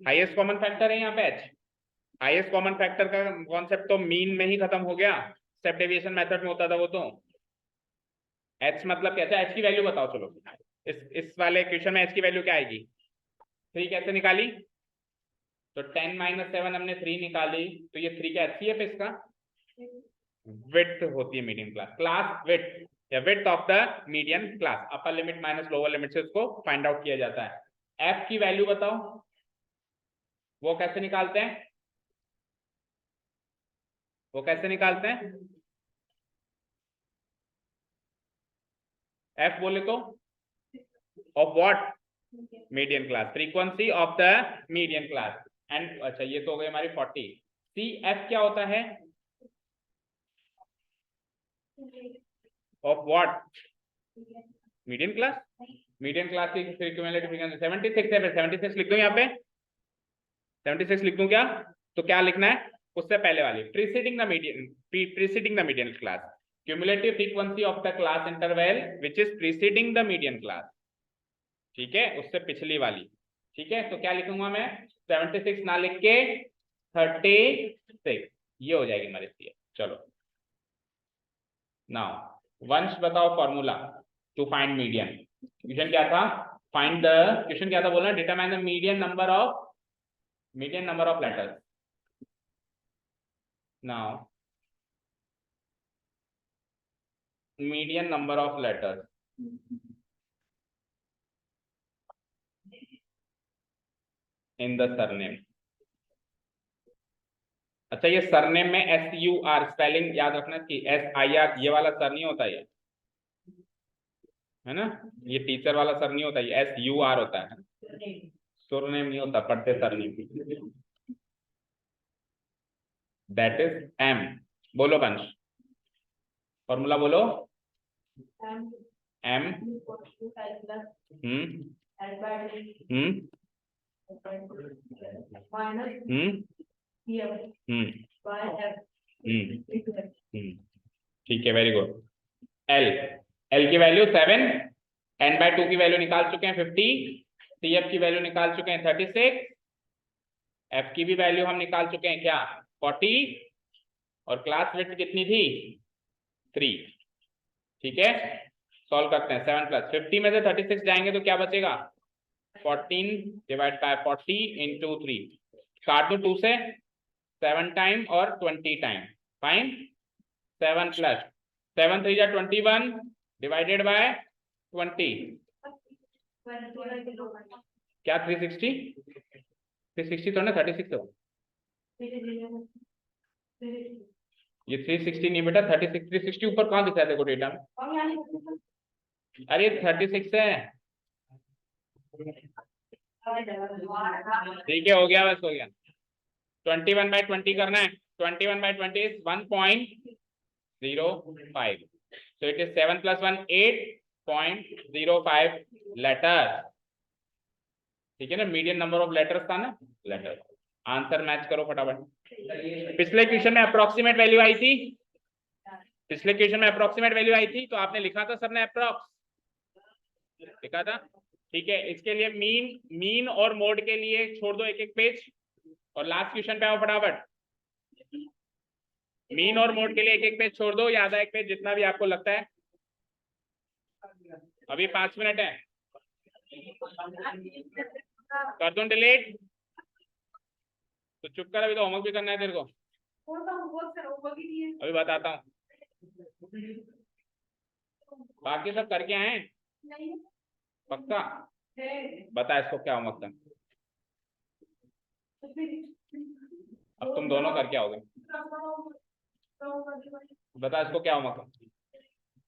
A: हाईएस्ट कॉमन फैक्टर है यहाँ पे एच। हाईएस्ट कॉमन फैक्टर का कॉन्सेप्ट तो मीन में ही खत्म हो गया, स्टेप डेविएशन मेथड में होता था वो तो। एच मतलब क्या? एच की वैल्यू बताओ चलो, इस वाले क्वेश्चन में एच की वैल्यू क्या आएगी? 3 कैसे निकाली? तो 10 - 7 हमने 3 निकाली, तो ये 3 क्या HCF है इसका? विड्थ होती है मीडियम क्लास, क्लास विड्थ या width of the medium class, upper limit minus lower limit से उसको फाइंड आउट किया जाता है। एफ की वैल्यू बताओ, वो कैसे निकालते हैं? वो कैसे निकालते हैं? एफ बोले तो of what? Medium class, frequency of the medium class. And अच्छा ये तो हो गई हमारी 40। सी एफ क्या होता है? Of what? Medium class. Medium class की क्यूमुलेटिव फ्रीक्वेंसी 76 है, 76 लिख दूं यहाँ पे? 76 लिख दूं क्या? तो क्या लिखना है उससे पहले वाली? Preceding the medium, preceding the medium class, cumulative frequency of the class interval which is preceding the medium class. ठीक है, उससे पिछली वाली। ठीक है, तो क्या लिखूंगा मैं? 76 ना लिख के 36, ये हो जाएगी हमारी सी। चलो नाउ वंश बताओ formula to find median. Question क्या था? फाइंड द, क्वेश्चन क्या था बोलना? Determine the median number of letters. Now median number of letters in the surname. अच्छा ये सरनेम में SUR स्पेलिंग याद रखना कि SIR, ये वाला सर नहीं होता ये, है ना? ये टीचर वाला सर नहीं होता, ये SUR होता है, सुरनेम नहीं होता, पढ़ते सरनेम। That is M। बोलो वंश, फॉर्मूला बोलो। M हम्म हम्म ठीक है, वेरी गुड। एल की वैल्यू 7, n/2 की वैल्यू निकाल चुके हैं 50, CF की वैल्यू निकाल चुके हैं 36, F की भी वैल्यू हम निकाल चुके हैं क्या? 40, और क्लास विड्थ कितनी थी? 3। ठीक है, सॉल्व करते हैं। 7 प्लस 50 में से 36 जाएंगे तो क्या बचेगा? 14 डिवाइड बाय 40 इंटू 3। काट दो 2 से, 7 टाइम और 20 टाइम। फाइन। 7 प्लस 7 3 जा 21 डिवाइडेड बाय 20। क्या 360? 360 तो ना 36 हो। ये 360 नहीं बेटा, 36। 360 ऊपर कहाँ दिखा है देखो डेटा में? अरे 36 है। ठीक है, हो गया, बस हो गया। 21 बाय 20 करना है। 21 by 20 is 1.05। so it is 7 plus 1 8.05 letter. ठीक है ना, मीडियन नंबर ऑफ लेटर्स था ना, लेटर। आंसर मैच करो फटाफट। पिछले क्वेश्चन में अप्रोक्सीमेट वैल्यू आई थी, पिछले क्वेश्चन में अप्रोक्सीमेट वैल्यू आई थी, तो आपने लिखा था सबने अप्रोक्स लिखा था। ठीक है, इसके लिए मीन और मोड के लिए छोड़ दो एक एक पेज, और लास्ट क्वेश्चन पे आओ फटाफट। मीन और मोड के लिए एक एक पेज छोड़ दो, या आधा एक पेज, जितना भी आपको लगता है। अभी 5 मिनट है, कर दो डिलीट। तो चुप कर, अभी तो होमवर्क भी करना है तेरे को। अभी बताता हूँ, बाकी सब करके आए पक्का? बता इसको क्या होमवर्क था। अब तुम दोनों करके आओगे, बता इसको क्या homework.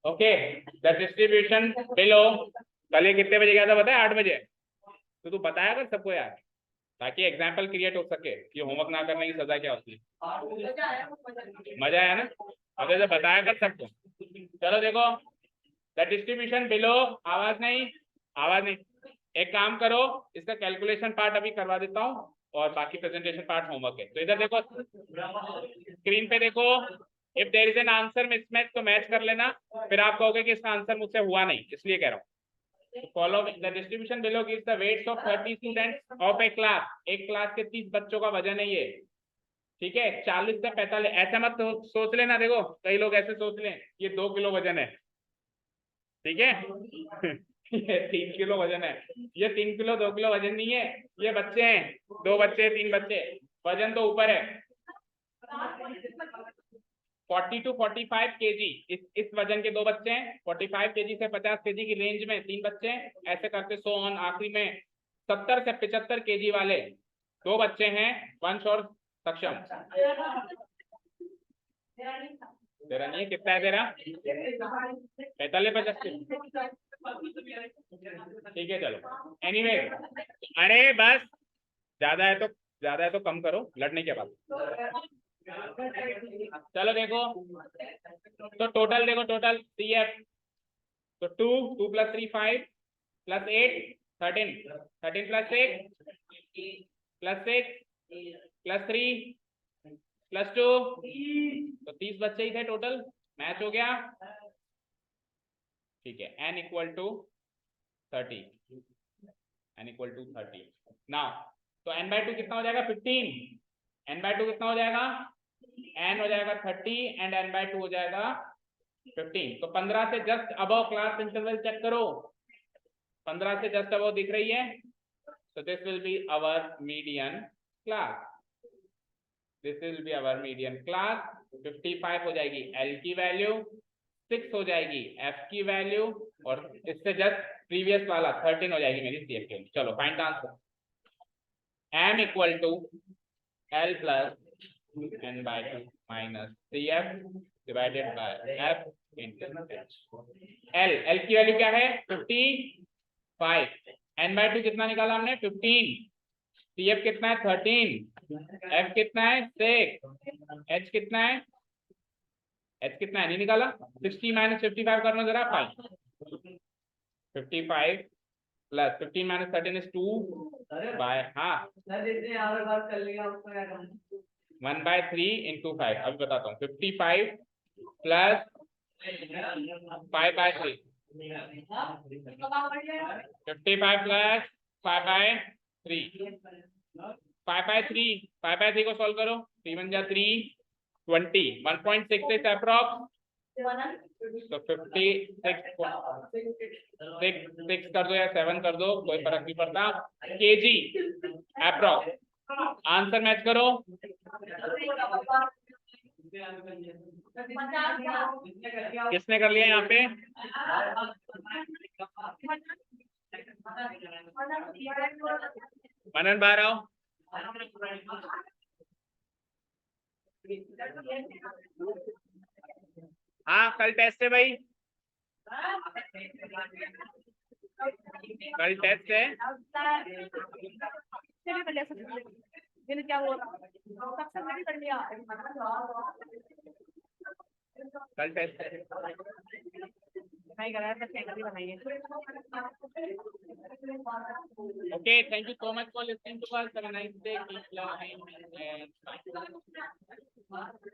A: Okay, the distribution below. कल ये कितने बजे गया था बताया? 8 बजे। तो तू बताया कर सबको यार, ताकि एग्जाम्पल क्रिएट हो सके कि होमवर्क ना करने की सजा क्या होती है। मजा आया ना? अब ऐसे बताया कर सबको। चलो देखो, द डिस्ट्रीब्यूशन बिलो। आवाज नहीं, आवाज नहीं। एक काम करो, इसका कैलकुलेशन पार्ट अभी करवा देता हूँ, और बाकी प्रेजेंटेशन पार्ट होमवर्क है। तो इधर देखो, स्क्रीन पे देखो। If there is an answer mismatch तो मैच कर लेना, फिर आप कहोगे कि इसका आंसर मुझसे हुआ नहीं, इसलिए कह रहा हूँ। Follow the distribution below gives the weights of 30 students of a class. एक क्लास के 30 बच्चों का वजन है ये। ठीक है, 40 से 45। ऐसा मत सोच लेना, देखो कई लोग ऐसे सोच लें ये 2 किलो वजन है। ठीक है ये 3 किलो वजन है। ये 3 किलो 2 किलो वजन नहीं है, ये बच्चे हैं, 2 बच्चे 3 बच्चे, वजन तो ऊपर है। 40 to 45 केजी इस वजन के 2 बच्चे हैं। 45 केजी से 50 केजी की रेंज में 3 बच्चे हैं। ऐसे करते सो ऑन। आखिरी में 70 से 75 केजी वाले 2 बच्चे हैं, वंश और सक्षम। तेरा नहीं है, कितना है तेरा? 45 75। ठीक है चलो, एनीवे। अरे बस, ज्यादा है तो कम करो, लड़ने के बाद। चलो देखो, तो टोटल देखो, टोटल CF। तो 2 plus 3 5 plus 8 13 13 plus 6 plus 6 plus 3 plus 2, तो 30 बच्चे ही थे टोटल। मैच हो गया। ठीक है, n equal to 30, n equal to 30 ना। तो n/2 कितना हो जाएगा? 15। n/2 कितना हो जाएगा? n हो जाएगा 30 एंड n/2 हो जाएगा 15। तो 15 से just above class interval check करो। 15 से जस्ट अबव दिख रही है, so this will be our median class, this will be our median class। 55 हो जाएगी L की वैल्यू, 6 हो जाएगी F की वैल्यू, और इससे जस्ट प्रीवियस वाला 13 हो जाएगी मेरी CF की। चलो find the answer. M equal to L plus n/2 minus 3F divided by F into H। L की वैल्यू क्या है? 55। n/2 कितना निकाला हमने? 15। CF कितना है? 13। F कितना है? 6। H कितना है? H कितना है नहीं निकाला। 60 माइनस 55 करना जरा। 5 55 प्लस 15 माइनस 13 इज 2 बाय, हाँ 1/3 इंटू 5। अभी बताता हूँ। 55 प्लस 5/3, 55 प्लस 5/3, 5/3 को सॉल्व करो। 3 1 जा 3 20, 1.66 अप्रॉक्स तो 56 कर दो या 7 कर दो, कोई फर्क नहीं पड़ता। केजी अप्रॉक्स आंसर मैच करो। किसने कर लिया यहाँ पे? मनन बाहर आओ। हाँ कल टेस्ट है भाई, कल टेस्ट है। क्या हुआ? कल टेस्ट है। Okay, thank you so much for listening to us. Have a nice day. Keep learning and